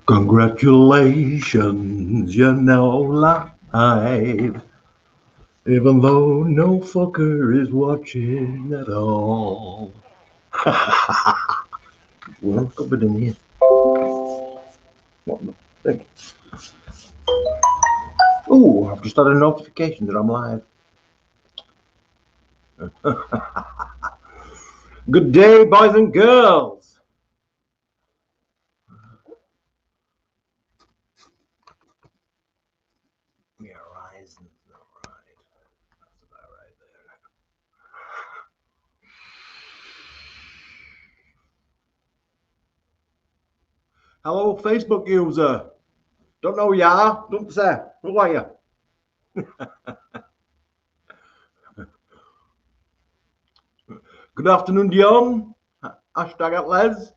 Congratulations, you're now live. Even though no fucker is watching at all. Well, I'm covered in here. What the frick? Oh, I've just had a notification that I'm live. Good day, boys and girls. Yeah, rising. All right. That's about right there. Hello, Facebook user. Don't know who you are. Don't say. Who are you? Good afternoon, Dion. Hashtag at Les.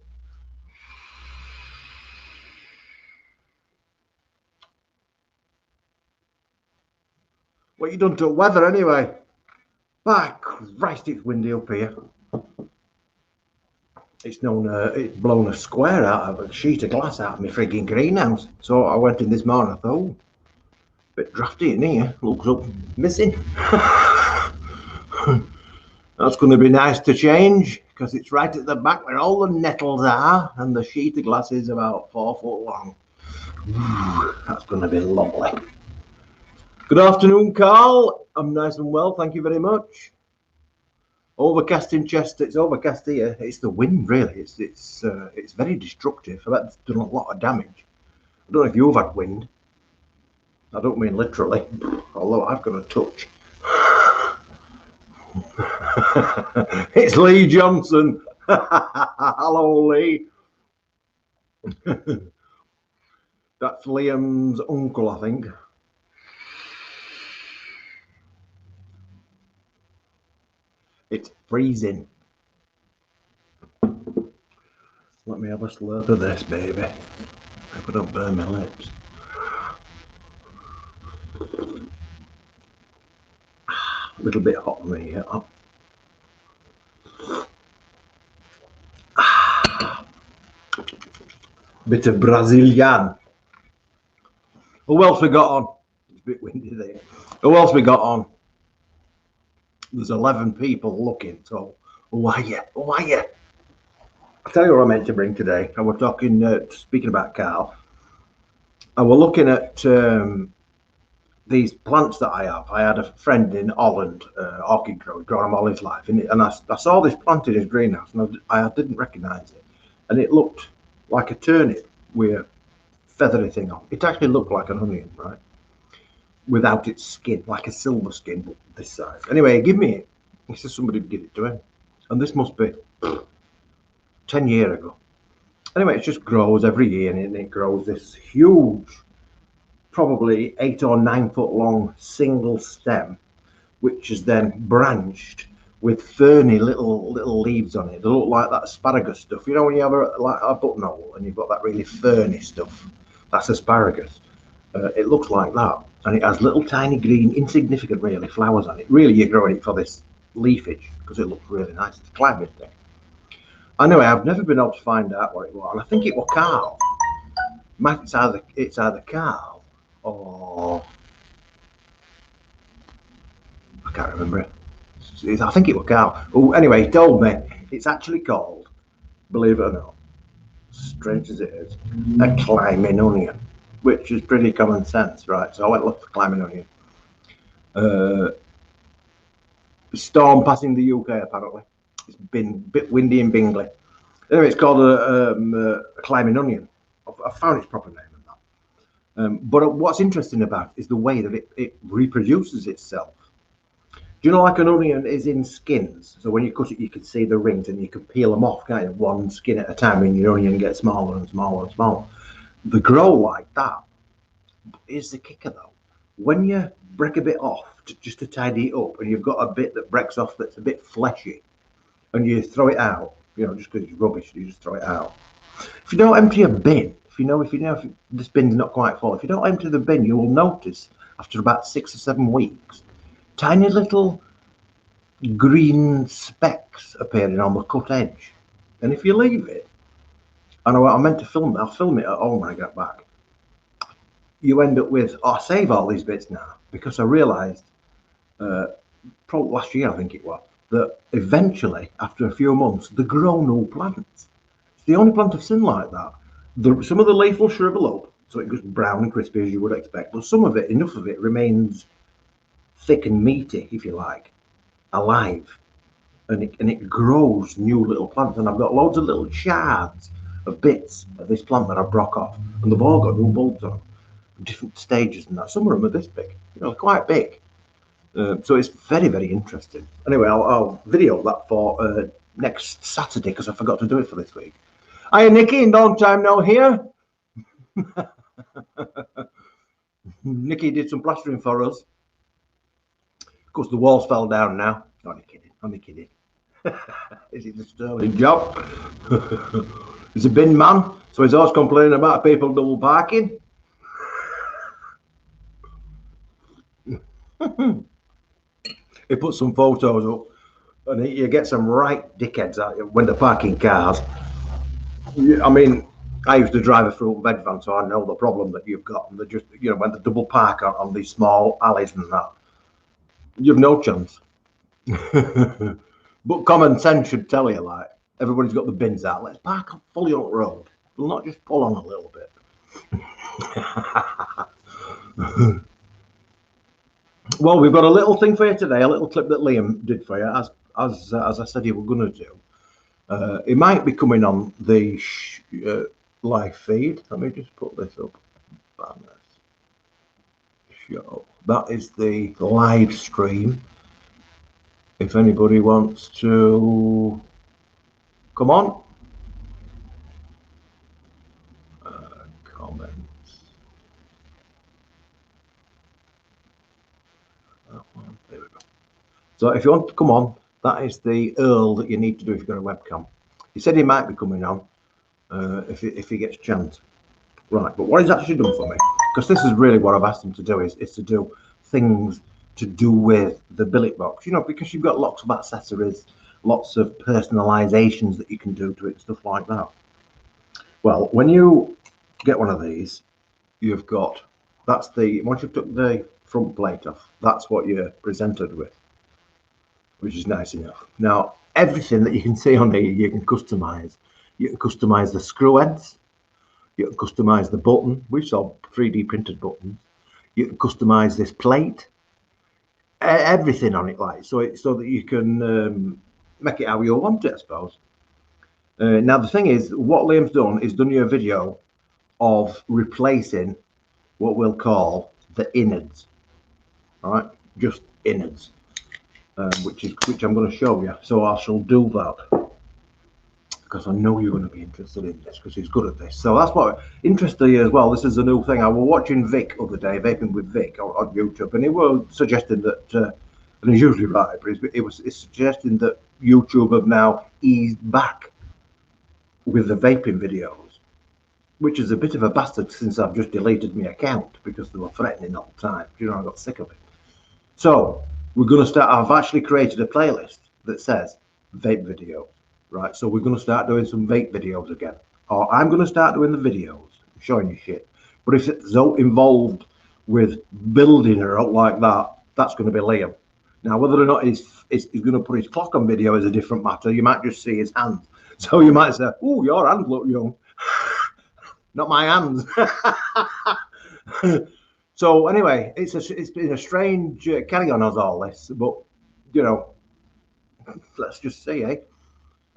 What you done to weather anyway? By Christ, it's windy up here. It's blown a square out of a sheet of glass out of my frigging greenhouse. So I went in this morning. I thought, oh, bit drafty in here. Looks up missing. That's going to be nice to change because it's right at the back where all the nettles are, and the sheet of glass is about 4 foot long. That's going to be lovely. Good afternoon, Carl. I'm nice and well, thank you very much. Overcast in Chester. It's overcast here. It's the wind, really. It's very destructive. That's done a lot of damage. I don't know if you've had wind. I don't mean literally, although I've got a touch. It's Lee Johnson. Hello, Lee. That's Liam's uncle, I think. It's freezing. Let me have a slurp of this, baby. If I don't burn my lips. A little bit hot on me, yeah. Bit of Brazilian. Who else we got on? It's a bit windy there. Who else we got on? There's 11 people looking, so who are you? Who are you? I'll tell you what I meant to bring today. I was talking, speaking about Carl, I was looking at these plants that I have. I had a friend in Holland, orchid grower, grown them all his life, and I saw this plant in his greenhouse, and I didn't recognise it, and it looked like a turnip with a feathery thing on. It actually looked like an onion, right? Without its skin, like a silver skin, but this size. Anyway, give me it. He says somebody give it to him, and this must be 10 years ago. Anyway, it just grows every year, and it grows this huge, probably 8 or 9 foot long single stem, which is then branched with ferny little leaves on it. They look like that asparagus stuff. You know when you have a buttonhole and you've got that really ferny stuff? That's asparagus. It looks like that, and it has little tiny green, insignificant really, flowers on it. Really, you're growing it for this leafage because it looks really nice. It's a climbing thing. Anyway, I've never been able to find out what it was, and I think it was Carl. It's either Carl or I can't remember it. I think it was Carl. Oh, anyway, he told me it's actually called, believe it or not, strange as it is, a climbing onion, which is pretty common sense, right? So I went and looked for climbing onion. Storm passing the UK, apparently. It's been a bit windy in Bingley. Anyway, it's called a climbing onion. I found its proper name and that. But what's interesting about it is the way that it reproduces itself. Do you know, like an onion is in skins? So when you cut it, you can see the rings and you can peel them off, kind of one skin at a time, and your onion gets smaller and smaller and smaller. They grow like that. Here's the kicker though. When you break a bit off just to tidy it up, and you've got a bit that breaks off that's a bit fleshy, and you throw it out, you know, just because it's rubbish, you just throw it out. If you don't empty a bin, if you know if this bin's not quite full, if you don't empty the bin, you will notice after about 6 or 7 weeks, tiny little green specks appearing on the cut edge. And if you leave it, And I meant to film it. I'll film it at home when I get back. You end up with, oh, I save all these bits now because I realised, probably last year I think it was, that eventually after a few months they grow new plants. It's the only plant I've seen like that. Some of the leaf will shrivel up, so it goes brown and crispy as you would expect, but some of it, enough of it, remains thick and meaty, if you like, alive, and it grows new little plants. And I've got loads of little shards of bits of this plant that I broke off, and they've all got new bulbs on, different stages and that. Some of them are this big, quite big. So it's very, very interesting. Anyway, I'll video that for next Saturday because I forgot to do it for this week. Hiya, Nikki, long time no here. Nikki did some plastering for us. Of course, the walls fell down now. No, I'm kidding. I'm kidding. Is it a sterling job? He's a bin man, so he's always complaining about people double parking. He put some photos up, and you get some right dickheads out when they're parking cars. I mean, I used to drive a fruit and veg van, so I know the problem that you've got. And they just, when they double park on these small alleys and that, you've no chance. But common sense should tell you, like, everybody's got the bins out. Let's park fully on the road. We'll not just pull on a little bit. Well, we've got a little thing for you today, a little clip that Liam did for you, as I said he was going to do. It might be coming on the live feed. Let me just put this up. Show. That is the live stream. If anybody wants to come on. Comments. That one. There we go. So if you want to come on, that is the URL that you need to do if you've got a webcam. He said he might be coming on if he gets a chance. Right, but what he's actually done for me, because this is really what I've asked him to do, is to do things to do with the billet box, because you've got lots of accessories, lots of personalizations that you can do to it, stuff like that. Well, when you get one of these, you've got, once you've took the front plate off, that's what you're presented with, which is nice enough. Now, everything that you can see on here, you can customize. You can customize the screw heads. You can customize the button. We saw 3D printed buttons. You can customize this plate. Everything on it, like, so that you can make it how you want it, I suppose. Now, the thing is, what Liam's done is done you a video of replacing what we'll call the innards. All right, just innards. Which I'm going to show you. So I shall do that because I know you're going to be interested in this because he's good at this. So that's what interested you as well. This is a new thing. I was watching Vic the other day, vaping with Vic on YouTube, and he was suggesting that, and he's usually right, but it's suggesting that YouTube have now eased back with the vaping videos, which is a bit of a bastard since I've just deleted my account because they were threatening all the time. I got sick of it. So we're going to start. I've actually created a playlist that says vape videos, right? So we're going to start doing some vape videos again, or I'm going to start doing the videos showing you shit. But if it's so involved with building or out like that, that's going to be Liam. Now, whether or not he's going to put his clock on video is a different matter. You might just see his hands, so you might say, "Oh, your hands look young." Not my hands. So anyway, it's been a strange carry on as all this, but let's just see, eh?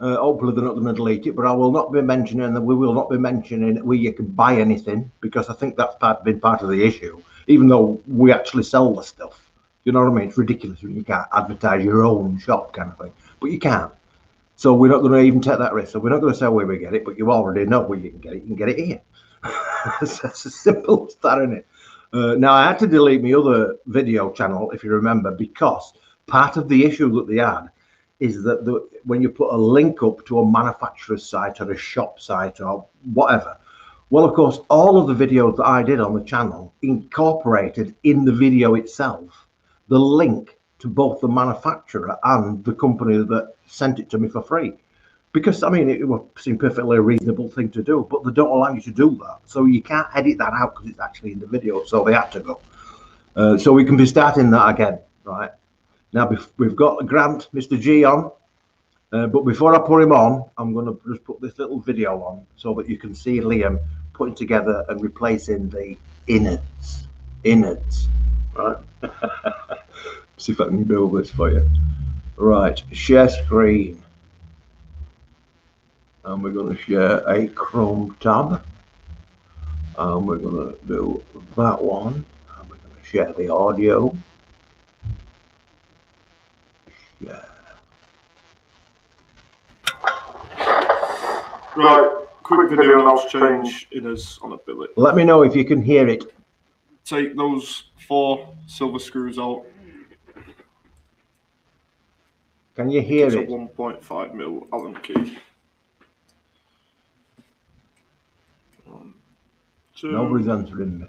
Hopefully they're not going to delete it, but I will not be mentioning that we will not be mentioning where you can buy anything because I think that's been part of the issue. Even though we actually sell the stuff, you know what I mean? It's ridiculous when you can't advertise your own shop kind of thing, but you can. So we're not going to even take that risk. So we're not going to say where we get it, but you already know where you can get it. You can get it here. It's as simple as that, isn't it? Now, I had to delete my other video channel, if you remember, because part of the issue that they had is that when you put a link up to a manufacturer's site or a shop site or whatever, well, of course, all of the videos that I did on the channel incorporated in the video itself the link to both the manufacturer and the company that sent it to me for free. because I mean it would seem perfectly a reasonable thing to do, but they don't allow you to do that, so you can't edit that out because it's actually in the video. So they had to go. So we can be starting that again, right? Now we've got Grant, Mr. G on, but before I put him on, I'm going to just put this little video on so that you can see Liam putting together and replacing the innards, right? See if I can do this for you. Right, share screen. And we're going to share a Chrome tab. And we're going to do that one. And we're going to share the audio. Yeah. Right, quick video now to change inners on a billet. Let me know if you can hear it. Take those 4 silver screws out. Can you hear it? It's a 1.5mm Allen key. 1, 2. Nobody's answering me.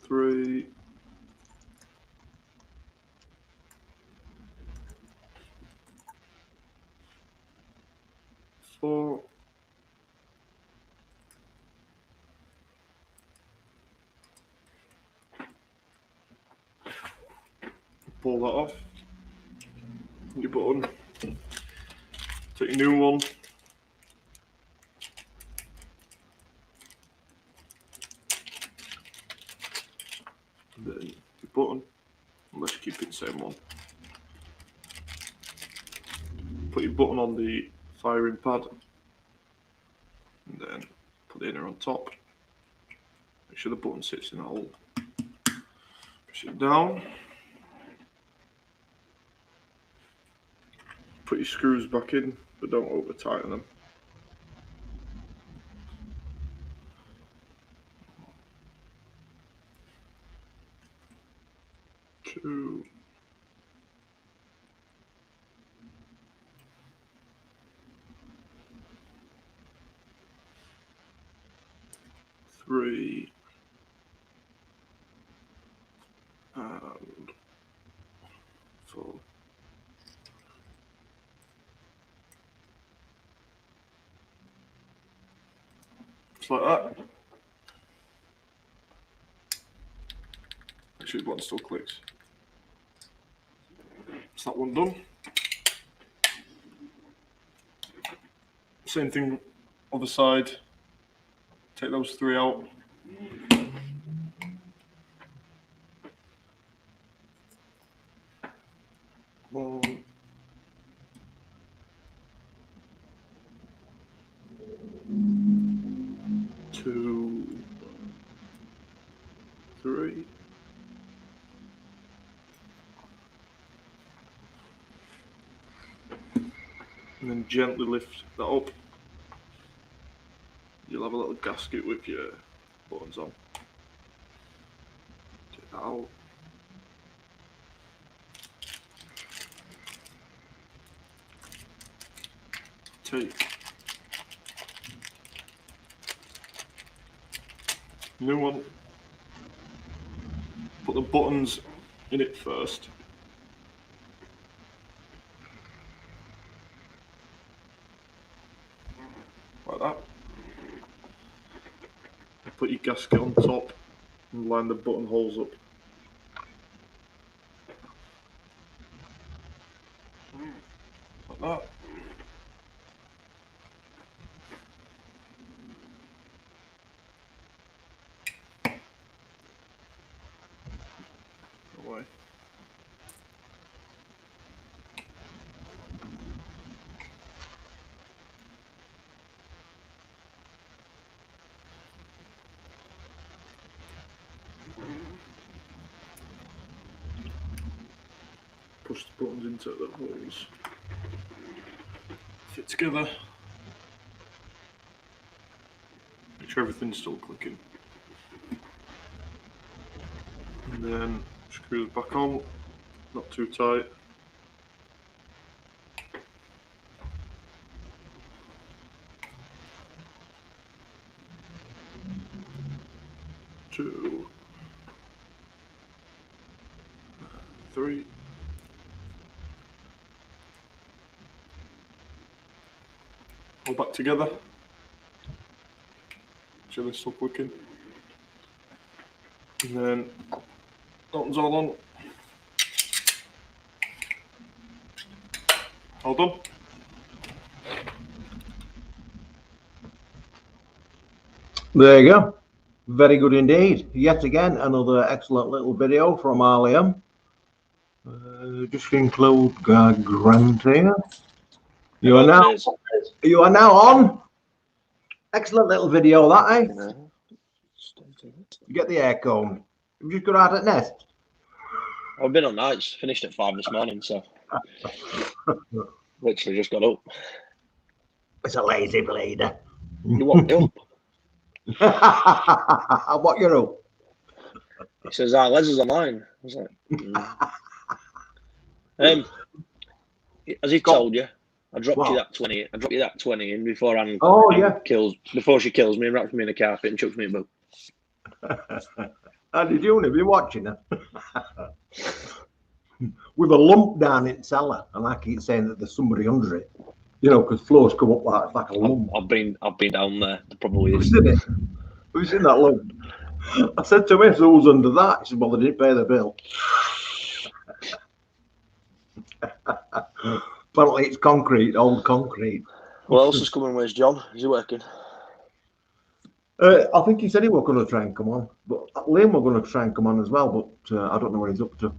3. 4. Pull that off. Your button. Take your new one. And then your button, unless you keep it the same one. Put your button on the firing pad. And then put the inner on top. Make sure the button sits in the hole. Push it down. Put your screws back in, but don't over tighten them. 2. 3. And 4. Just like that. Make sure the button still clicks. That's that one done. Same thing other side. Take those 3 out. One. 2. 3. And then gently lift that up. You'll have a little gasket with your buttons on. Take that out. Take new one. Put the buttons in it first. Like that. Put your gasket on top and line the buttonholes up. Like that. Away. Push the buttons into the holes. Fit together. Make sure everything's still clicking. And then screw it back on, not too tight. Two. 3. All back together. Show this still clicking. And then that one's all on. All done. There you go. Very good indeed. Yet again, another excellent little video from Liam. Just to include Grant here. You are now on. Excellent little video, that, eh? You get the air combed. You've just got out at nest. I've been on nights. Finished at 5 this morning, so literally just got up. It's a lazy bleeder. You want me up? What you're up? He says, Les is on mine. I was like, as he told you, I dropped you that 20. I dropped you that 20 in before Anne before she kills me and wraps me in a carpet and chucks me in the boot. How did you want to be watching her? With a lump down in cellar, and I keep saying that there's somebody under it. You know, because floors come up like a lump. I've been down there. There probably is. Have you seen that lump? I said to him, so who's under that? He said, well, they didn't pay the bill. Apparently it's concrete, old concrete. What else is coming? Where's John? Is he working? I think he said he was going to try and come on, but Liam was going to try and come on as well, but I don't know what he's up to.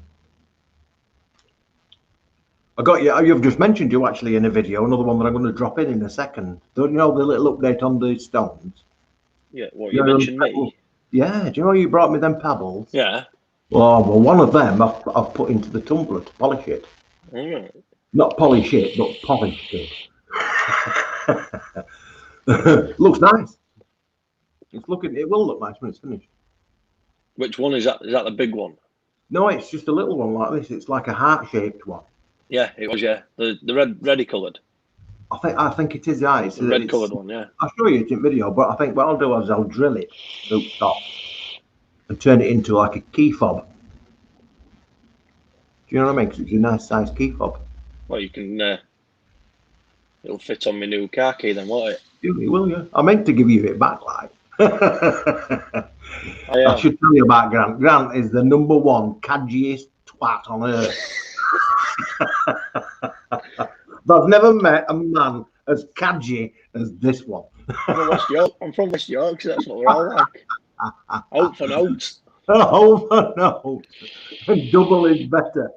I got you. You've just mentioned you actually in a video, another one that I'm going to drop in a second. Don't you know the little update on the stones? Yeah, what you mentioned me? Yeah, do you know you brought me them pebbles? Yeah. Well, one of them I've put into the tumbler to polish it. Mm. Not polish it, but polish it. Looks nice. It will look nice when it's finished. Which one is that? Is that the big one? No, it's just a little one like this. It's like a heart-shaped one. Yeah, it was. Yeah, the reddy coloured. I think it is. Yeah, it's the red coloured one. Yeah. I'll show you it in video, but I think what I'll do is I'll drill it through top and turn it into like a key fob. Do you know what I mean? Because it's a nice size key fob. Well, you can. It'll fit on my new car key then, won't it? It will, yeah. I meant to give you it back, like. I should tell you about Grant. Grant is the #1 cadgiest twat on earth. I've never met a man as cadgy as this one. I'm from West Yorkshire. That's what we're all like. Out for notes. Oh, for notes. And double is better.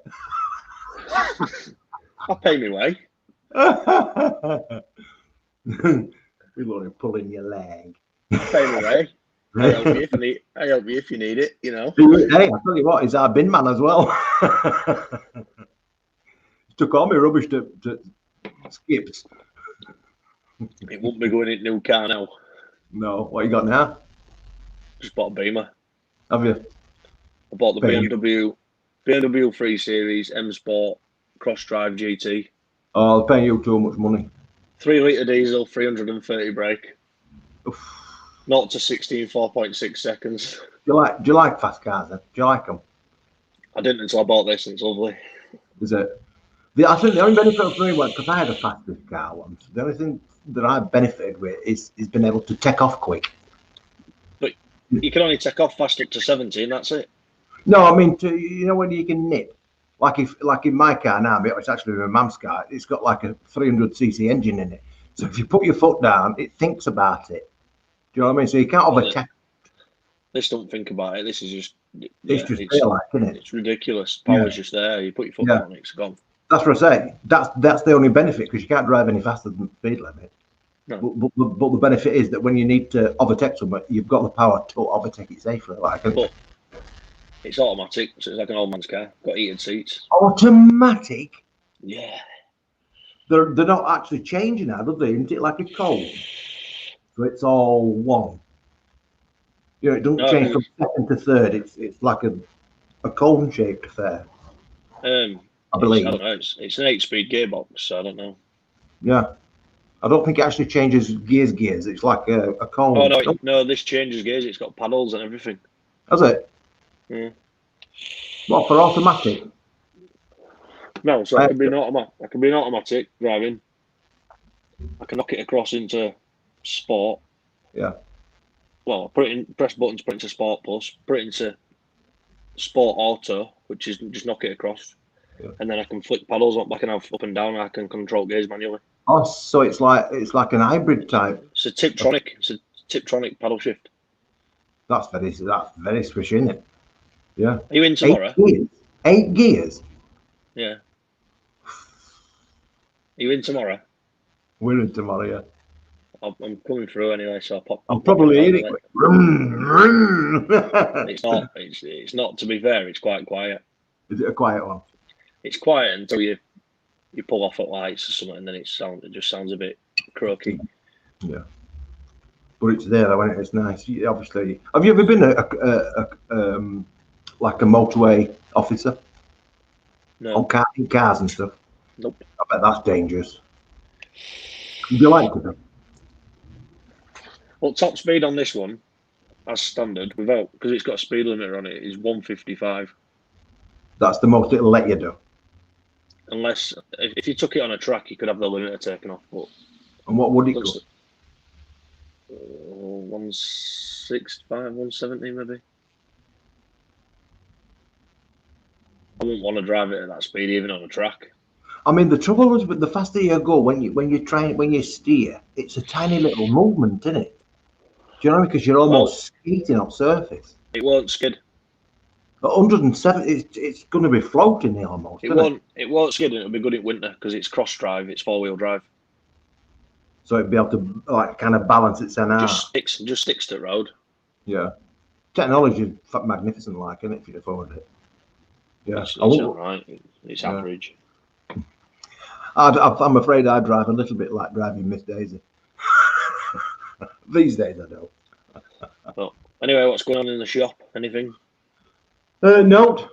I pay me way. You're only pulling your leg. Pay me way. I help you if you need it, you know. Hey, I tell you what, he's our bin man as well. Took all my rubbish to Skips. It won't be going in new car now. No, what you got now? Just bought a Beamer. Have you? I bought the BMW 3 Series M Sport Cross Drive GT. Oh, they're paying you too much money. 3 litre diesel, 330 brake. Oof. 0 to 16, 4.6 seconds. Do you like fast cars then? Do you like them? I didn't until I bought this. It's lovely. Is it? I think the only benefit for me was because I had a fastest car once. The only thing that I benefited with is being able to take off quick. But you can only take off fast up to 70, and that's it. No, I mean, when you can nip. Like in my car now, it's actually my mum's car. It's got like a 300cc engine in it. So if you put your foot down, it thinks about it. Do you know what I mean? So you can't overtake. This don't think about it. This is just. It's just like, isn't it? It's ridiculous. Power's just there. You put your foot down, it's gone. That's what I say. That's the only benefit because you can't drive any faster than the speed limit. No. But the benefit is that when you need to overtake somebody, you've got the power to overtake it safely. But it's automatic, so it's like an old man's car. Got heated seats. Automatic? Yeah. They're not actually changing now, do they? Isn't it like a cone? So it's all one. You know, it doesn't change from second to third. It's like a cone-shaped affair. I believe. I don't know. It's an 8-speed gearbox, so I don't know. Yeah. I don't think it actually changes gears. It's like a cone. Oh, no, this changes gears. It's got paddles and everything. Has it? Yeah. What, for automatic? No, so I can be an automatic driving. I can knock it across into sport. Yeah. Well, press buttons, put it into sport plus, put it into sport auto, which is just knock it across. Yeah. And then I can flick paddles up. I can have up and down. I can control gears manually. Oh, so it's like an hybrid type. It's a Tiptronic. It's a Tiptronic paddle shift. That's very swish, isn't it? Yeah. Are you in tomorrow? 8 gears. Yeah. Are you in tomorrow? We're in tomorrow, yeah. I'm coming through anyway, so I'm probably in it. It's not. To be fair, it's quite quiet. Is it a quiet one? It's quiet until you pull off at lights or something, and then it just sounds a bit croaky. Yeah. But it's there though, and it's nice. Obviously, have you ever been like a motorway officer? No. On cars and stuff? Nope. I bet that's dangerous. Would you like to? Well, top speed on this one, as standard, because it's got a speed limiter on it, is 155. That's the most it'll let you do. Unless, if you took it on a track, you could have the limiter taken off. But and what would it go? 165, 170 maybe. I wouldn't want to drive it at that speed, even on a track. I mean, the trouble is, with the faster you go, when you steer, it's a tiny little movement, isn't it? Do you know? Because you're almost skating on surface. It won't skid. At 107, it's going to be floating there almost. It won't skid, and it'll be good in winter because it's cross drive. It's 4-wheel drive. So it'd be able to like kind of balance itself out. Just sticks to the road. Yeah, technology is magnificent, like, isn't it? If you afford it. Yeah, it's all right. It's average. I'm afraid I drive a little bit like driving Miss Daisy. These days, I don't. But anyway, what's going on in the shop? Anything? No,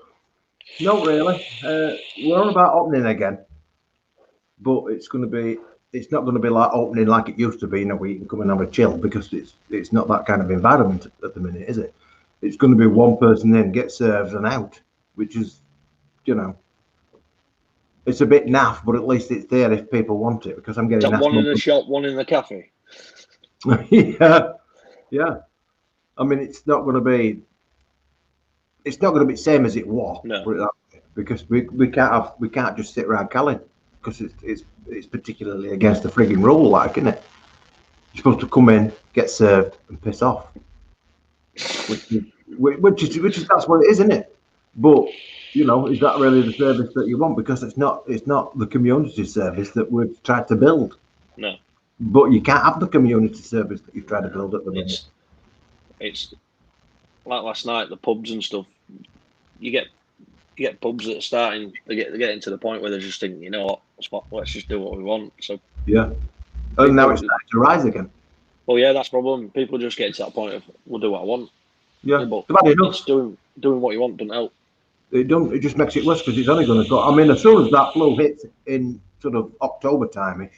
not really. We're on about opening again, but it's not going to be like opening like it used to be. Where you can come and have a chill, because it's not that kind of environment at the minute, is it? It's going to be one person in, get served and out, which is, it's a bit naff, but at least it's there if people want it. Because I'm getting one in the shop, one in the cafe. yeah. I mean, it's not going to be the same as it was. No. Because we can't just sit around calling, because it's particularly against the frigging rule, like, isn't it? You're supposed to come in, get served, and piss off. Which is that's what it is, isn't it? But is that really the service that you want? Because it's not the community service that we've tried to build. No. But you can't have the community service that you've tried to build at the minute. It's like last night, the pubs and stuff. You get pubs that are starting. They're getting to the point where they're just thinking, you know what, let's just do what we want. So yeah, and now it's starting to rise again. Well, yeah, that's the problem. People just get to that point of, we'll do what I want. Yeah, but it's doing what you want doesn't help. It just makes it worse, because it's only going to go. I mean, as soon as that flu hits in sort of October time-ish,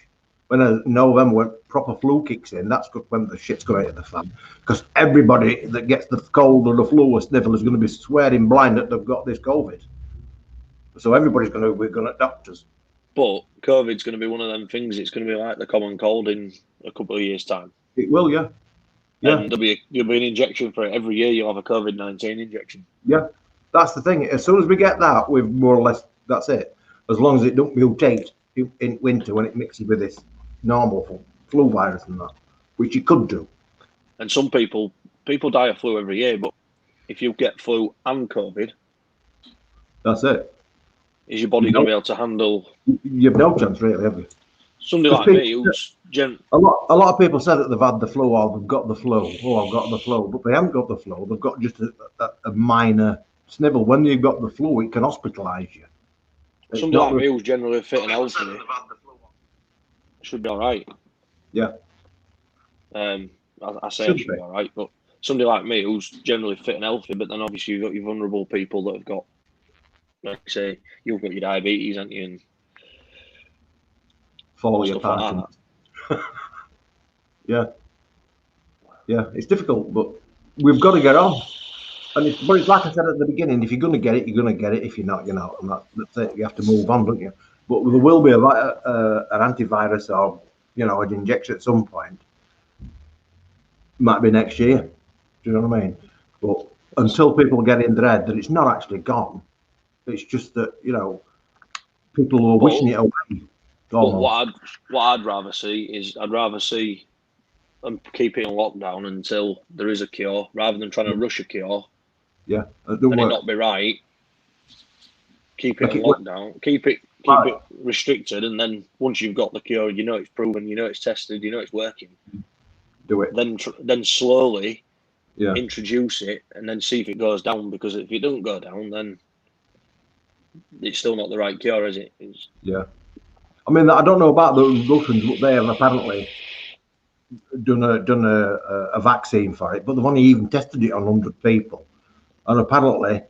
when November, when proper flu kicks in, that's when the shit's going to hit the fan. Because everybody that gets the cold or the flu or sniffle is going to be swearing blind that they've got this COVID. So everybody's going to be going at doctors. But COVID's going to be one of them things. It's going to be like the common cold in a couple of years' time. It will, yeah. Yeah. And there'll be an injection for it. Every year you'll have a COVID-19 injection. Yeah. That's the thing. As soon as we get that, we've more or less, that's it. As long as it don't mutate in winter when it mixes with this normal flu virus and that, which it could do. And some people die of flu every year, but if you get flu and COVID, that's it. Is your body going to be able to handle? You've no chance, really, have you? Somebody like me who's a lot of people say that they've had the flu, or they've got the flu, I've got the flu, but they haven't got the flu. They've got just a minor snivel. When you've got the flu, it can hospitalise you. Somebody like me who's generally fit and healthy should be all right. Yeah. I say it should be all right, but somebody like me who's generally fit and healthy, but then obviously you've got your vulnerable people that have got, like I say, you've got your diabetes, haven't you? And follow your path. Like yeah, it's difficult, but we've got to get on. But it's like I said at the beginning, if you're going to get it, you're going to get it. If you're not, you're not. And that's it. You have to move on, don't you? But there will be an antivirus or, an injection at some point. Might be next year. Do you know what I mean? But until people get in their head that it's not actually gone, it's just that, people are wishing it away. But what I'd rather see is and keep it in lockdown until there is a cure, rather than trying to rush a cure. Yeah, and it not be right. Keep it in lockdown. Keep it restricted, and then once you've got the cure, it's proven, it's tested, it's working. Do it. Then slowly introduce it, and then see if it goes down. Because if it doesn't go down, then it's still not the right cure, is it? Yeah. I mean, I don't know about the Russians, but they have apparently done a vaccine for it, but they've only even tested it on 100 people, and apparently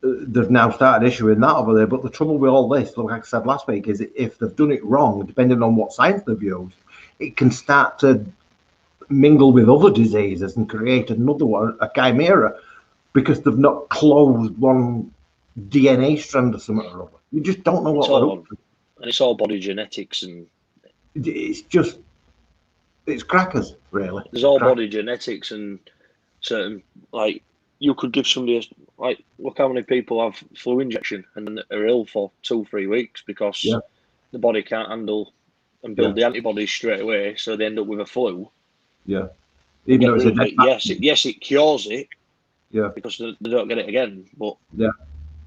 they've now started issuing that over there. But the trouble with all this, like I said last week, is if they've done it wrong, depending on what science they've used, it can start to mingle with other diseases and create another one, a chimera, because they've not closed one DNA strand or something or other. You just don't know what they're up to. And it's all body genetics, and it's crackers, really. There's all body genetics, and certain, like, you could give somebody look how many people have flu injection and then are ill for 2-3 weeks because the body can't handle and build the antibodies straight away, so they end up with a flu. Yeah. Even though it's yes, it cures it. Yeah. Because they don't get it again, but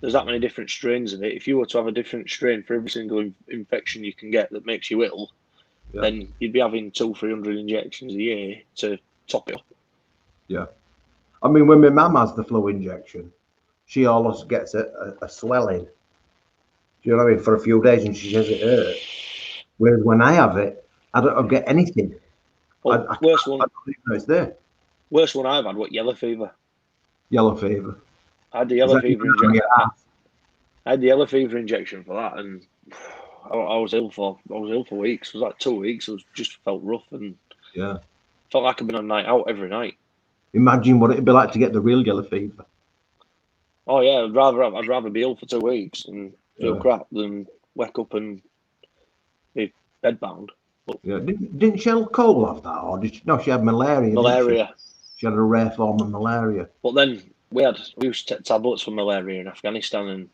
there's that many different strains of it. If you were to have a different strain for every single infection you can get that makes you ill, then you'd be having 200-300 injections a year to top it up. Yeah. I mean, when my mum has the flu injection, she always gets a swelling. Do you know what I mean? For a few days, and she says it hurts. Whereas when I have it, I don't get anything. Well, I don't even know it's there. Worst one I've had, yellow fever. Yellow fever. I had the yellow fever injection. I had the yellow fever injection for that, and I was ill for weeks. It was like 2 weeks. It just felt rough, and felt like I'd been on a night out every night. Imagine what it'd be like to get the real yellow fever. Oh yeah, I'd rather be ill for 2 weeks and feel crap than wake up and be bedbound. But didn't Cheryl Cole have that, or she had malaria? Malaria. She had a rare form of malaria. But then we used to take tablets for malaria in Afghanistan,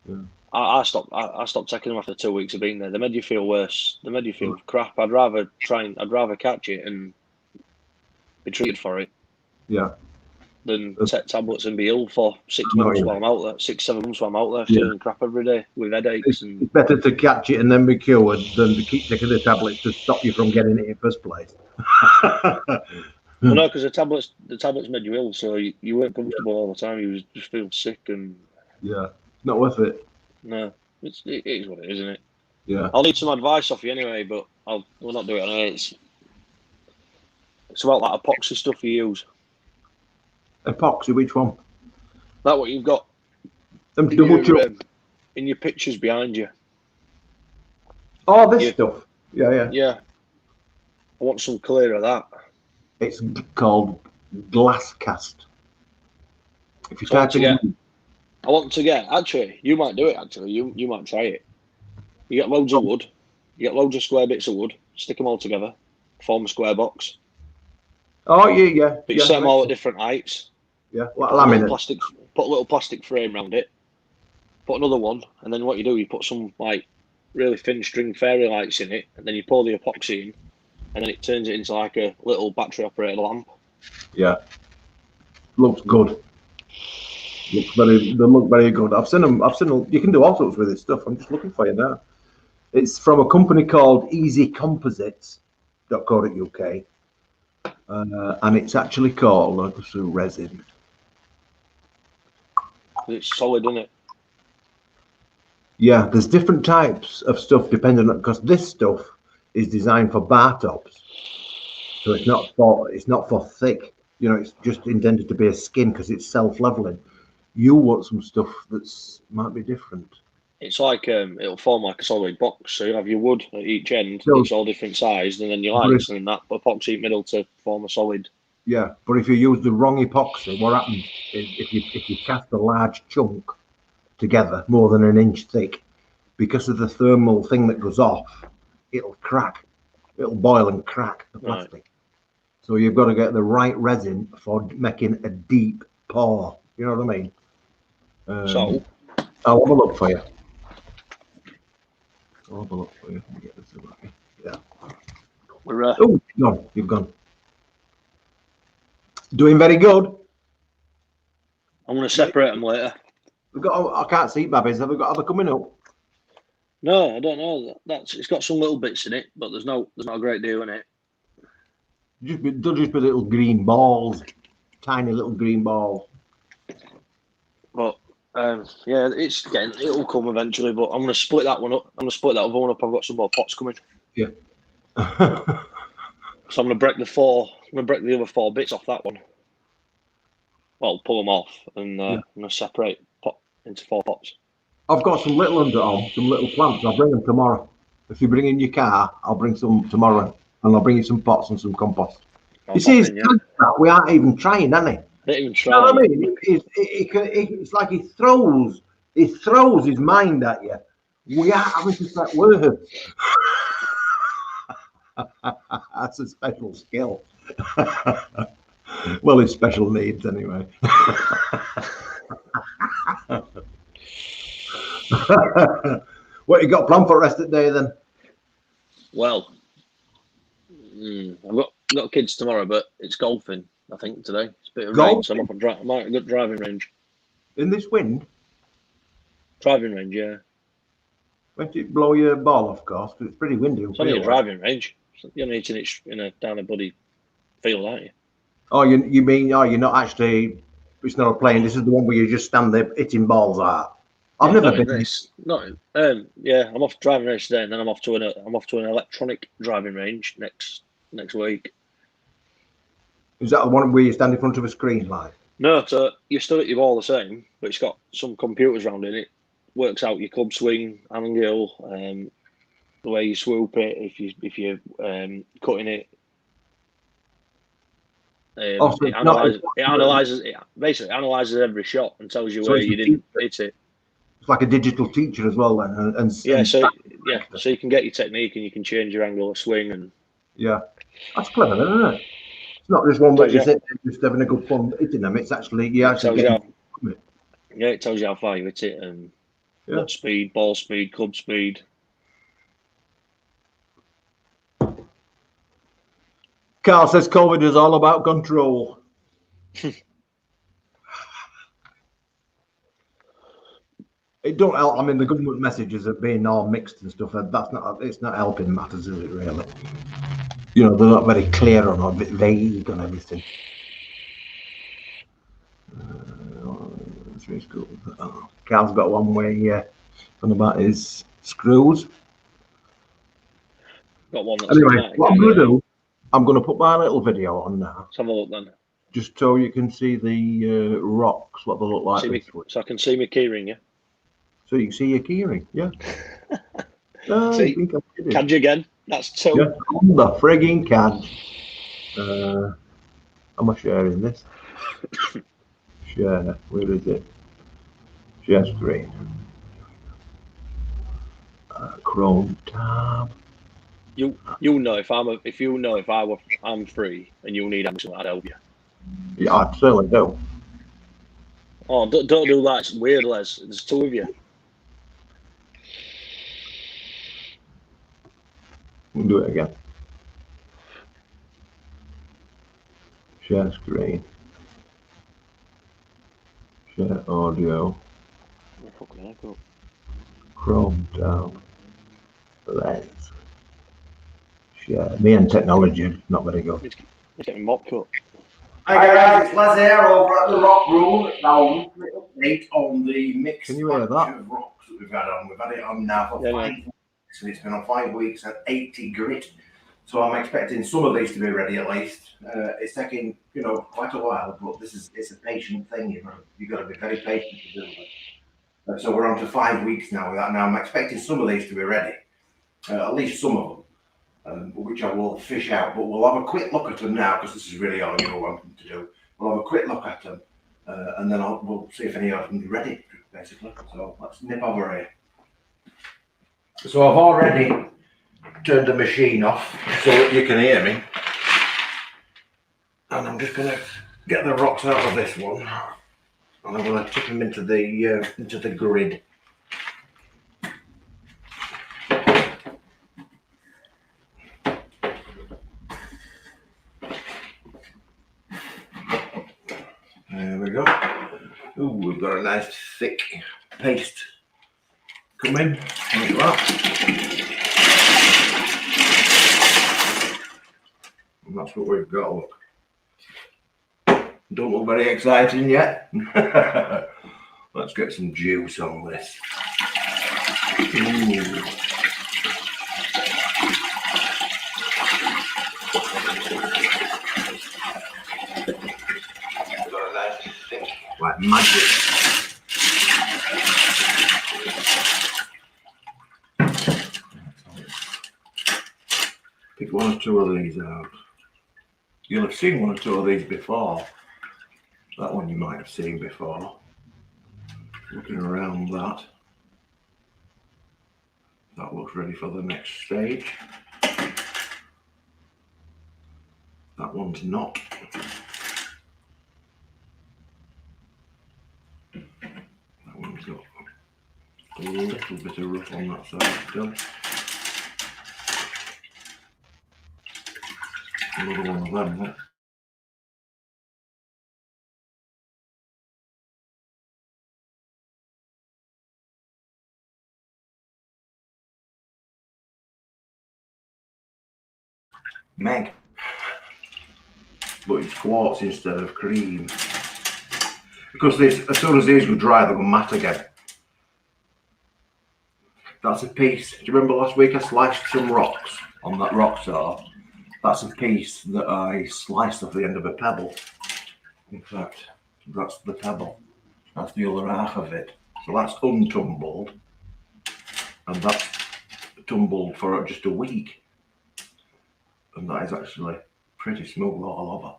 and I stopped taking them after 2 weeks of being there. They made you feel worse. They made you feel crap. I'd rather catch it and be treated for it. Yeah. Than take tablets and be ill for 6 months while I'm out there. 6-7 months while I'm out there feeling crap every day with headaches. It's better to catch it and then be cured than to keep taking the tablets to stop you from getting it in the first place. Well, no, because the tablets made you ill, so you weren't comfortable all the time. You just feel sick and not worth it. No, it is what it is, isn't it? Yeah. I'll need some advice off you anyway, but we'll not do it on air. It's about that epoxy stuff you use. Epoxy, which one? That what you've got in your pictures behind you. Oh, this stuff. Yeah. I want some clear of that. It's called glass cast. If you type in, I want to get. Actually, you might do it. Actually, you might try it. You get loads of wood. You get loads of square bits of wood. Stick them all together. Form a square box. Oh yeah. But you set them all at different heights. Yeah, like laminate. Put a little plastic frame around it. Put another one, and then what you do, you put some really thin string fairy lights in it, and then you pour the epoxy in, and then it turns it into like a little battery operated lamp. Yeah, looks good. They look very good. I've seen them. You can do all sorts with this stuff. I'm just looking for you now. It's from a company called easycomposites.co.uk, and it's actually called resin. It's solid, isn't it? Yeah, there's different types of stuff depending on, because this stuff is designed for bar tops, so it's not for thick. It's just intended to be a skin because it's self-leveling. You want some stuff might be different. It's like it'll form like a solid box. So you have your wood at each end. It's all different sized, and then your lights and that epoxy middle to form a solid. Yeah, but if you use the wrong epoxy, what happens is if you cast a large chunk together, more than an inch thick, because of the thermal thing that goes off, it'll crack. It'll boil and crack the plastic. Right. So you've got to get the right resin for making a deep pour. You know what I mean? So I'll have a look for you. I'll have a look for you. Let me get this away. Yeah. We're oh, you've gone. Doing very good. I'm going to separate them later. We've got. I can't see babbies. Have we got other coming up? No, I don't know. It's got some little bits in it, but there's not a great deal in it. Just be little green balls, tiny little green balls. But yeah, it'll come eventually. But I'm going to split that one up. I'm going to split that other one up. I've got some more pots coming. Yeah. So I'm going to break the other 4 bits off that one. Well, pull them off, and I'm going to separate pot into 4 pots. I've got some little under on, some little plants. I'll bring them tomorrow. If you bring in your car, I'll bring some tomorrow, and I'll bring you some pots and some compost. You see, we aren't even trying, are they? Not even trying. You know what I mean? It's like he throws his mind at you. We are having to set words. That's a special skill. Well, it's special needs anyway. What you got planned for the rest of the day then? Well, I've got kids tomorrow, but it's golfing. I think today it's a bit of rain, so I'm off on I might go driving range. In this wind? Driving range, yeah. Won't it blow your ball off course? Because it's pretty windy. It's only a driving range. You're not hitting it down a bloody field, aren't you? Oh, you mean you're not actually? It's not a plane. This is the one where you just stand there hitting balls at. I've never been. This. Yeah, I'm off driving range today, and then I'm off to an electronic driving range next week. Is that the one where you stand in front of a screen, like? No, so you still hit your ball the same, but it's got some computers around in it. Works out your club swing, angle, the way you swoop it, if you're cutting it. It analyzes every shot and tells you where you didn't hit it. It's like a digital teacher as well, then. So you can get your technique and you can change your angle of swing and. Yeah, that's clever, isn't it? It's not just one where you sit there just having a good fun hitting them. It's actually it tells you how far you hit it and what speed, ball speed, club speed. Carl says COVID is all about control. It don't help. I mean, the government messages are being all mixed and stuff. It's not helping matters, is it really? You know, they're not very clear on, a bit vague on everything. Carl's got one way on about his screws. Got one. Anyway, what I'm going to do, I'm going to put my little video on now. Let's have a look then. Just so you can see the rocks, what they look like. So I can see my keyring, yeah? So you can see your keyring, yeah? See, cadge again. That's 2. Yeah, on the frigging cadge. Am I sharing this? Share, where is it? Share screen. Chrome tab. You know if I'm free and you need something, I'd help you. Yeah, I certainly do. Oh, don't do that. It's weird, Les. There's 2 of you. We'll do it again. Share screen. Share audio. Chrome down. Lens. Share. Me and technology, not very good. It's getting mop cut. Hi guys, it's Les here over at the Rock Room. Now, weekly update on the mixed Can you hear that? of rocks that we've had on. We've had it on now for 5 weeks, and it's been on 5 weeks at 80 grit. So I'm expecting some of these to be ready at least. It's taking, quite a while, but it's a patient thing. You've got to be very patient to do it. So we're on to 5 weeks now with that. Now I'm expecting some of these to be ready, at least some of them. which I will fish out. But we'll have a quick look at them now because this is really all you're wanting to do. We'll have a quick look at them and then we'll see if any of them are ready, basically. So let's nip over here. So I've already turned the machine off so that you can hear me. And I'm just going to get the rocks out of this one. And I'm going to tip them into the grid. There we go. Ooh, we've got a nice thick paste coming. Look at that. And that's what we've got. Look. Don't look very exciting yet. Let's get some juice on this. Ooh. Like magic. Pick one or two of these out. You'll have seen one or two of these before. That one you might have seen before. Looking around that. That looks ready for the next stage. That one's not. That one's got a little bit of rough on that side still. Another one of them, look. Meg. But it's quartz instead of cream. Because this, as soon as these go dry, they'll go matte again. That's a piece. Do you remember last week I sliced some rocks on that rock saw? That's a piece that I sliced off the end of a pebble. In fact, that's the pebble. That's the other half of it. So that's untumbled. And that's tumbled for just a week. And that is actually pretty smooth all over.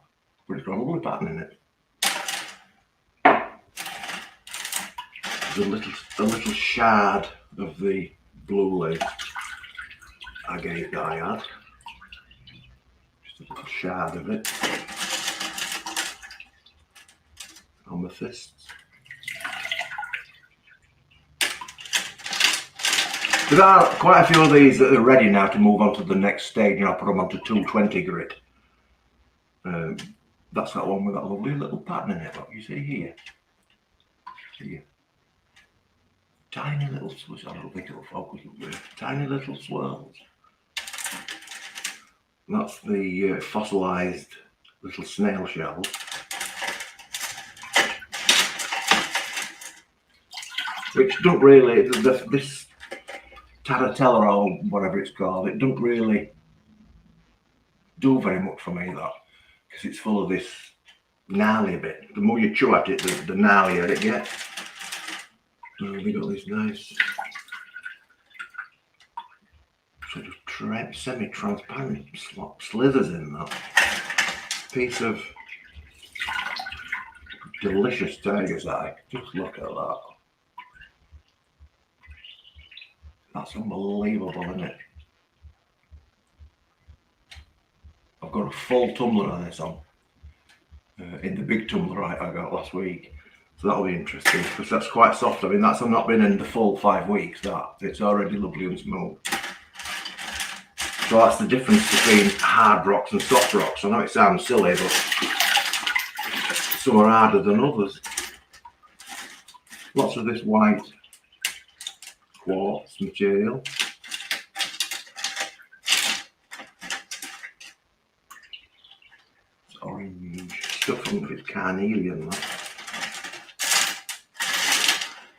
But it's got a lovely pattern in it. There's a little shard of the blue leaf agate that I had. Just a little shard of it. Amethysts. There are quite a few of these that are ready now to move on to the next stage, and I'll put them onto 220 grit. That's that one with that lovely little pattern in it. Look, you see here. Here. Tiny little swirls. I don't think it'll focus. Tiny little swirls. That's the fossilised little snail shells. Which don't really, this taratella or whatever it's called, it don't really do very much for me, that, because it's full of this gnarly bit. The more you chew at it, the gnarlier it gets. We got these nice sort of semi-transparent slithers in that. Piece of delicious tiger's eye. Just look at that. That's unbelievable, isn't it? I've got a full tumbler of this on. In the big tumbler I got last week. So that'll be interesting because that's quite soft. I mean, that's not been in the full 5 weeks, that. It's already lovely and smooth. So that's the difference between hard rocks and soft rocks. I know it sounds silly, but some are harder than others. Lots of this white quartz material. It's orange stuff, I think it's carnelian, that.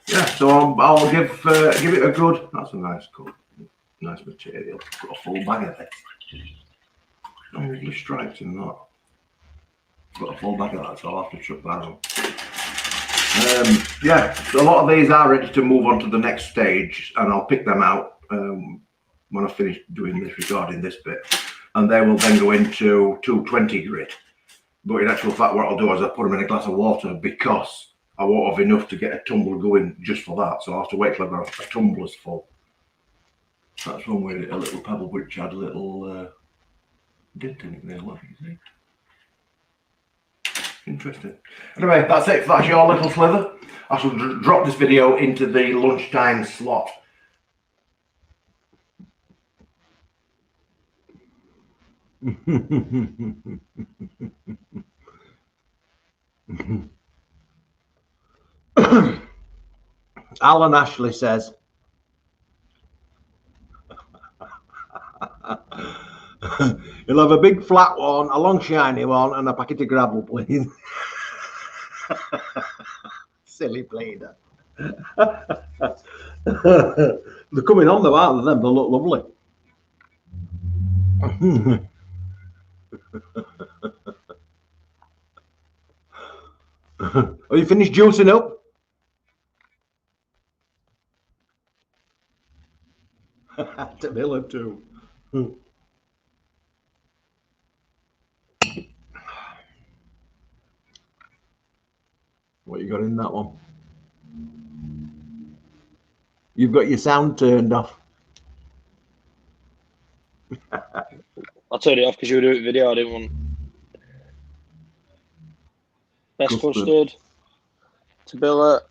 Yeah, so I'll give it a good. That's a nice cut, nice material. Got a full bag of it. Lovely stripes in that. Got a full bag of that, so I'll have to chuck that on. Yeah, a lot of these are ready to move on to the next stage, and I'll pick them out when I finish doing this, recording this bit, and they will then go into 220 grit. But in actual fact, what I'll do is I'll put them in a glass of water because I won't have enough to get a tumble going just for that. So I'll have to wait till I've got a tumbler's full. That's one way, a little pebble which had a little dent in it there, look, you see. Interesting. Anyway, that's it. That's your little slither. I shall drop this video into the lunchtime slot. Alan Ashley says, you'll have a big flat one, a long shiny one, and a packet of gravel, please. Silly bleeder. They're coming on though, aren't they? They look lovely. Are you finished juicing up? To Miller too. What you got in that one? You've got your sound turned off. I'll turn it off because you were doing a video. I didn't want. Best custard. To billet.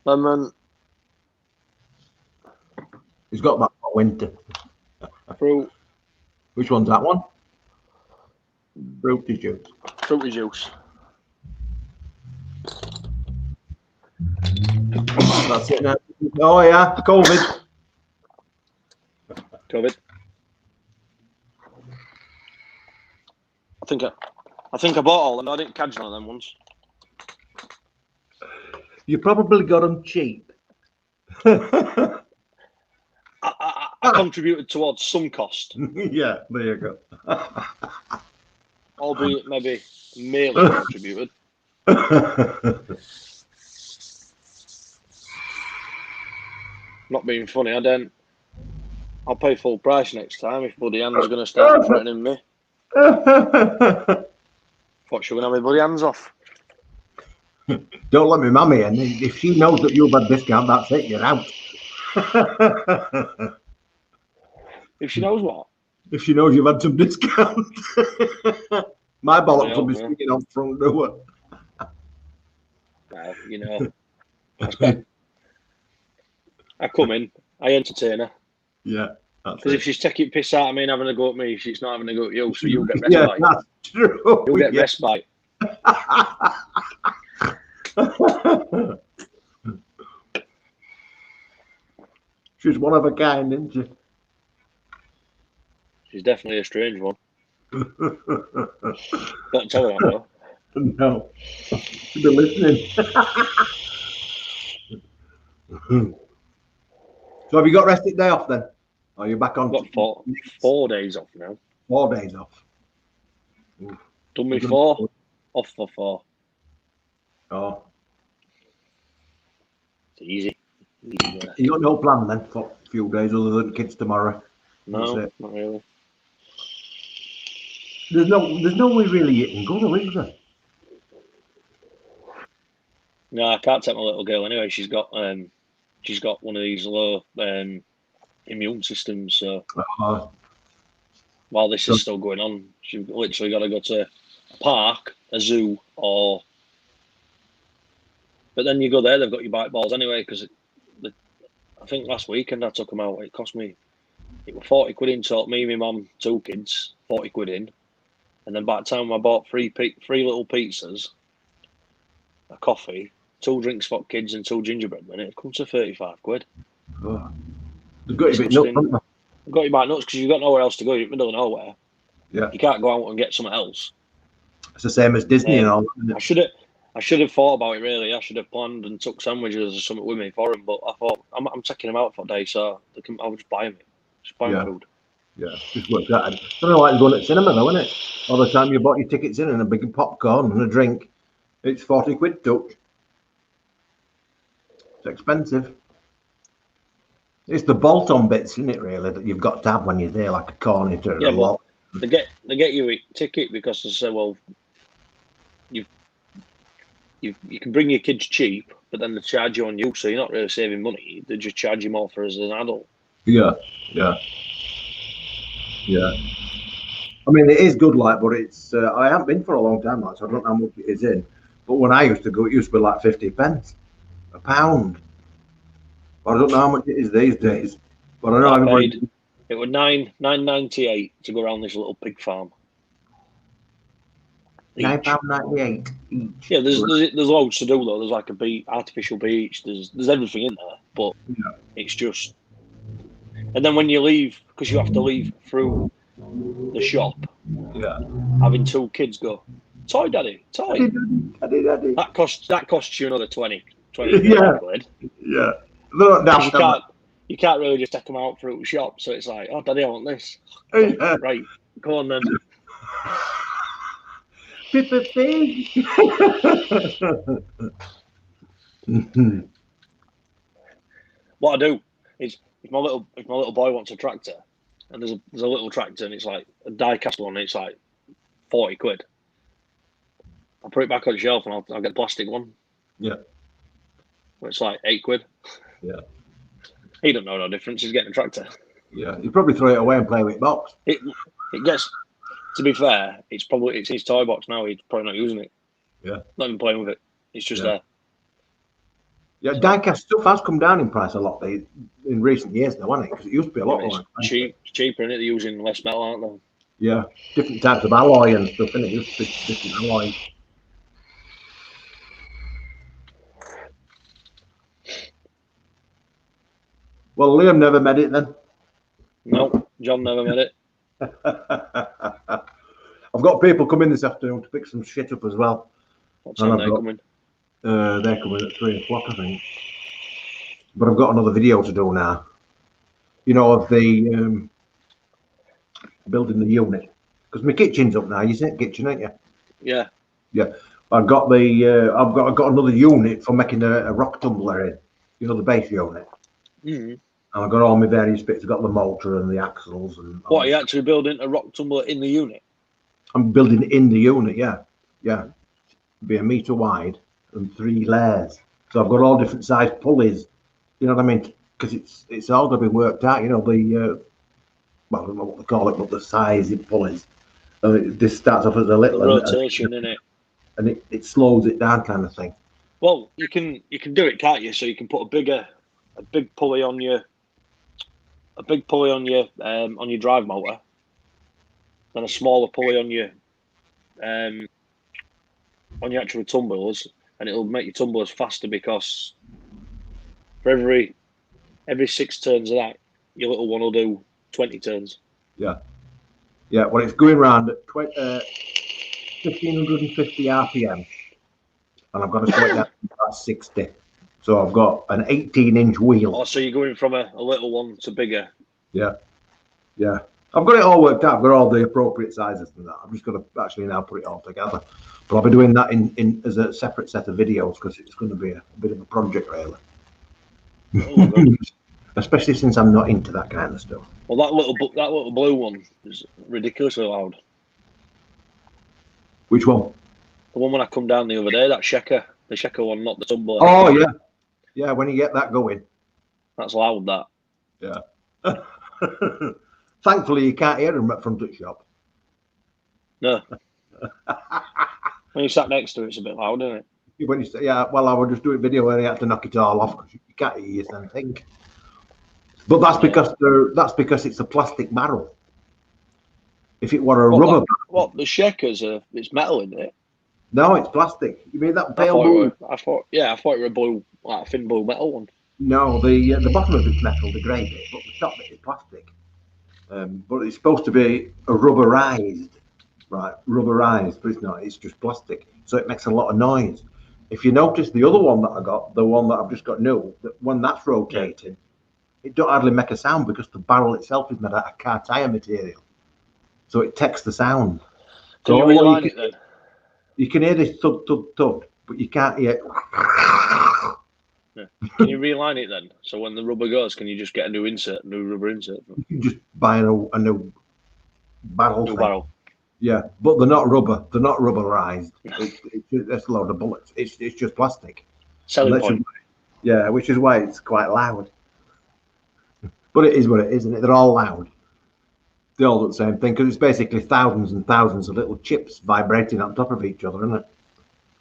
Lemon. He's got that for winter. Fruit. Which one's that one? Fruity juice. Fruity juice. That's it now. Oh yeah, COVID. COVID. I think I bought all them. I didn't catch none of them ones. You probably got them cheap. I contributed towards some cost. Yeah, there you go. Albeit maybe merely contributed. Not being funny, I'll pay full price next time if bloody Anne's going to start threatening me. What, she's going to have my bloody hands off? Don't let me mammy in. If she knows that you've had discount, that's it, you're out. If she knows what? If she knows you've had some discount. My bollocks will be sticking on front door. Well, you know. I come in, I entertain her. Yeah. Because if she's taking piss out of me and having a go at me, she's not having a go at you, so you'll get respite. Yeah, that's true. You'll get respite. She's one of a kind, isn't she? She's definitely a strange one. Don't tell her that, though. No. She'll be listening. So have you got rested day off then? Or are you back on? I've got 4 days off now. 4 days off. Oof. Done me 4, off for 4. Oh. It's easy. You got no plan then for a few days other than kids tomorrow? No, not really. There's no way really you can go though, is there? No, I can't take my little girl anyway. She's got one of these low immune systems. So while this is still going on, she's literally got to go to a park, a zoo, or. But then you go there, they've got your bite balls anyway. Because I think last weekend I took them out. It cost me. It was 40 quid in total. Me and my mum, 2 kids, 40 quid in. And then by the time I bought three little pizzas, a coffee, 2 drinks for kids and 2 gingerbread men, it comes to 35 quid. Oh. They've got you a bit nuts, haven't they? They've got you by nuts because you've got nowhere else to go. You're in the middle of nowhere. Yeah. You can't go out and get something else. It's the same as Disney and all. I should have thought about it really. I should have planned and took sandwiches or something with me for them. But I thought I'm taking them out for a day, so I'll just buy them. Just buy them food. Yeah, just worked out. It's kind of like going to the cinema though, isn't it? All the time you bought your tickets in and a big popcorn and a drink, it's 40 quid touch. It's expensive. It's the bolt-on bits, isn't it, really, that you've got to have when you're there, like a cornet or Yeah, a lock. they get you a ticket because they say, well, you can bring your kids cheap, but then they charge you on you, so you're not really saving money. They just charge you more for as an adult. Yeah. I mean, it is good, like, but it's I haven't been for a long time, like, so I don't know how much it is in. But when I used to go, it used to be like 50 pence a pound. But I don't know how much it is these days. But I know everybody. It was $9.98 to go around this little pig farm. £9.98 each. Yeah, there's loads to do though. There's like a artificial beach. There's everything in there, but it's just. And then when you leave, because you have to leave through the shop. Yeah. Having two kids go, toy daddy, toy. Daddy. That costs you another 20 Yeah. quid. Yeah. No, you can't really just take them out through the shop. So it's like, oh, daddy, I want this. Yeah. Right, go on then. Pippa Pig. What I do is if my little boy wants a tractor, and there's a little tractor and it's like a die-cast one, and it's like 40 quid. I'll put it back on the shelf and I'll get the plastic one. Yeah. It's like 8 quid. Yeah. He don't know no difference. He's getting a tractor. Yeah. You probably throw it away and play with box. It gets. To be fair, it's his toy box now. He's probably not using it. Yeah. Not even playing with it. It's just there. Yeah, die-cast stuff has come down in price a lot in recent years now, hasn't it? Because it used to be a lot more expensive. Cheaper, in it. They're using less metal, aren't they? Yeah, different types of alloy and stuff, innit? It used to be different alloy. Well, Liam never met it then. No, John never met it. I've got people coming this afternoon to pick some shit up as well. What time they're coming? They're coming at 3 o'clock, I think. But I've got another video to do now. You know, of the building the unit, because my kitchen's up now. You said kitchen, ain't you? Yeah. Yeah. I've got another unit for making a rock tumbler in. You know, the base unit. Mm-hmm. And I've got all my various bits. I've got the motor and the axles and. What, are you actually building a rock tumbler in the unit? I'm building in the unit. Yeah. It'll be 1 meter wide and 3 layers. So I've got all different size pulleys. You know what I mean? Because it's all going to be worked out. You know, the well, I don't know what they call it, but the size of pulleys. This starts off as a little rotation, in it, and it slows it down, kind of thing. Well, you can do it, can't you? So you can put a big pulley on your drive motor, then a smaller pulley on your actual tumblers, and it'll make your tumblers faster because for every 6 turns of that, your little one will do 20 turns. Yeah. Well, it's going around at 1550 RPM, and I've got to slow it down to about 60. So I've got an 18-inch wheel. Oh, so you're going from a little one to bigger. Yeah. I've got it all worked out. I've got all the appropriate sizes and that. I'm just going to actually now put it all together. But I'll be doing that in as a separate set of videos because it's going to be a bit of a project, really. Oh, especially since I'm not into that kind of stuff. Well, that little blue one is ridiculously loud. Which one? The one when I come down the other day. That Shecker, the Shecker one, not the Tumble. Oh yeah. When you get that going, that's loud. That. Yeah. Thankfully, you can't hear them from the shop. No. When you sat next to it, it's a bit loud, isn't it? When you say, I was just doing a video where you had to knock it all off because you can't hear yourself think. But that's because it's a plastic barrel. If it were a rubber, what the Sheckers it's metal, isn't it? No, it's plastic. You mean that pale blue? I thought it were a blue, like a thin blue metal one. No, the bottom of it's metal, the grey bit, but the top bit is plastic. But it's supposed to be a rubberized, but it's not. It's just plastic, so it makes a lot of noise. If you notice the other one that I got, the one that I've just got new, that when that's rotating, it don't hardly make a sound because the barrel itself is made out of car tire material, so it takes the sound. Can you realign it then? You can hear this thud, thud, thud, but you can't hear. Yeah. Can you realign it then? So when the rubber goes, can you just get a new rubber insert? You can just buy a new barrel New thing. barrel. Yeah, but they're not rubber. They're not rubberized. It's a load of bullets. It's just plastic. Selling point. Yeah, which is why it's quite loud. But it is what it is, isn't it? They're all loud. They all do the same thing because it's basically thousands and thousands of little chips vibrating on top of each other, isn't it?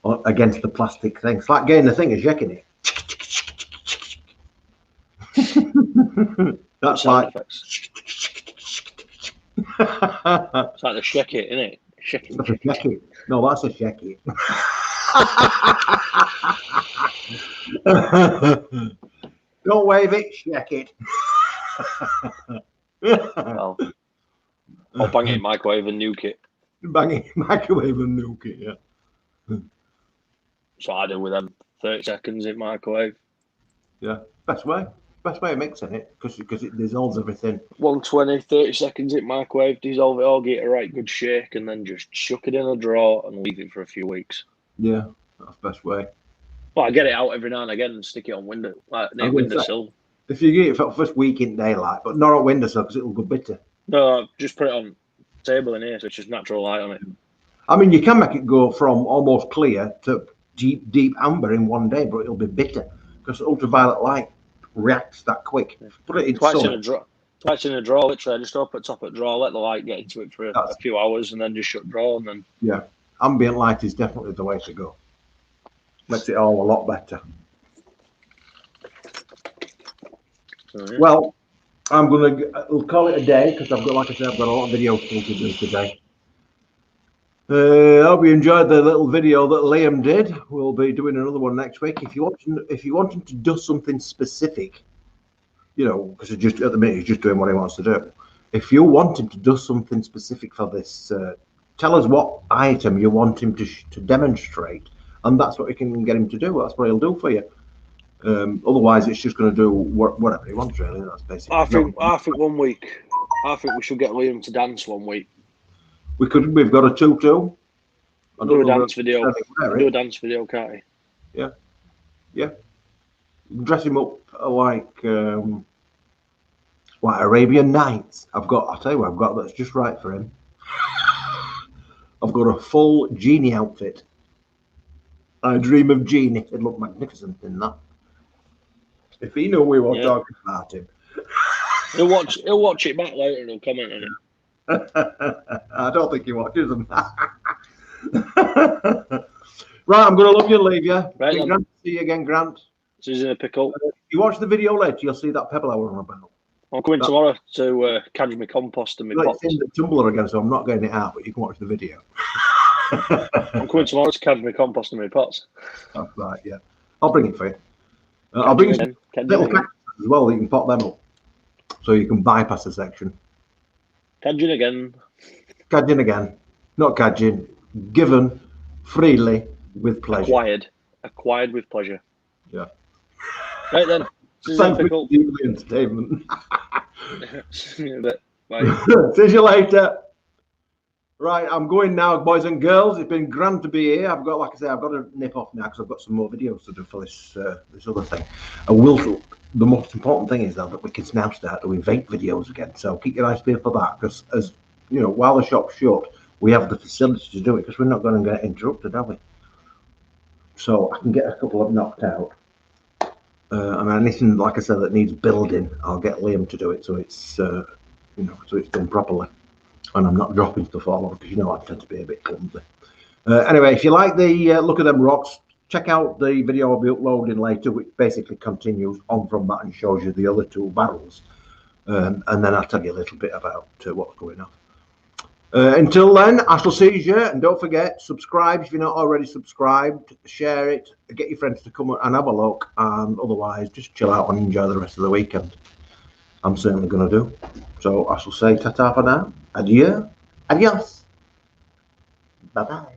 Or against the plastic thing. It's like getting the thing and shaking it. That's like. It's like the shake it, isn't it? Shake it. No, that's a shake it. Don't wave it, shake it. Well, I'll bang it in microwave and nuke it. Bang it in microwave and nuke it, yeah. So I do with them. 30 seconds in microwave. Yeah, best way of mixing it because it dissolves everything. 120, 30 seconds in microwave, dissolve it all, get a right good shake, and then just chuck it in a drawer and leave it for a few weeks. Yeah, that's the best way. Well, I get it out every now and again and stick it on window, like near windowsill. If you get it for the first week in daylight, but not on windowsill because it'll go bitter. No, just put it on table in here, so it's just natural light on it. I mean, you can make it go from almost clear to deep amber in one day, but it'll be bitter because ultraviolet light reacts that quick. Put it in twice in a drawer. Twice in a drawer, literally. I just open top of the drawer, let the light get into it for a few hours, and then just shut the drawer. And then yeah, ambient light is definitely the way to go. Makes it all a lot better. So, yeah. Well, we'll call it a day because I've got, like I said, I've got a lot of videos still to do today. I hope you enjoyed the little video that Liam did. We'll be doing another one next week. If you want him to do something specific, you know, because at the minute he's just doing what he wants to do. If you want him to do something specific for this, tell us what item you want him to demonstrate, and that's what we can get him to do. That's what he'll do for you. Otherwise, it's just going to do whatever he wants, really. That's basically. I think 1 week. I think we should get Liam to dance 1 week. We could. We've got a tutu. Do a dance video. Do a dance video, can't he? Yeah, yeah. Dress him up like Arabian Nights. I'll tell you what I've got that's just right for him. I've got a full genie outfit. I dream of genie. It'd look magnificent in that. If he knew we were talking about him. He'll watch it back later and he'll comment on it. I don't think he watches them. Right, I'm going to love you and leave you. Right, Grant, see you again, Grant. She's in a pickle. If you watch the video later, you'll see that pebble I was on about. I'm coming tomorrow to catch my compost and my pots. It's in the Tumble again, so I'm not getting it out, but you can watch the video. I'm coming tomorrow to catch my compost and my pots. That's right, yeah. I'll bring it for you. I'll bring some little cactus as well. You can pop them up, so you can bypass the section. Cadging again. Cadging again. Not cadging. Given freely with pleasure. Acquired with pleasure. Yeah. Right then. Thanks for the entertainment. Bye. See you later. Right, I'm going now, boys and girls. It's been grand to be here. I've got, like I say, I've got to nip off now because I've got some more videos to do for this other thing. The most important thing is though that we can now start doing vape videos again. So keep your eyes peeled for that because, as you know, while the shop's shut, we have the facility to do it because we're not going to get interrupted, are we? So I can get a couple of knocked out. And anything, like I said, that needs building, I'll get Liam to do it so it's so it's done properly. And I'm not dropping stuff all over because you know I tend to be a bit clumsy. Anyway, if you like the look of them rocks, check out the video I'll be uploading later, which basically continues on from that and shows you the other two barrels. And then I'll tell you a little bit about what's going on. Until then, I shall see you, and don't forget, subscribe if you're not already subscribed, share it, get your friends to come and have a look, and otherwise just chill out and enjoy the rest of the weekend. I'm certainly going to do. So I shall say ta-ta for now. Adieu. Adios. Bye-bye.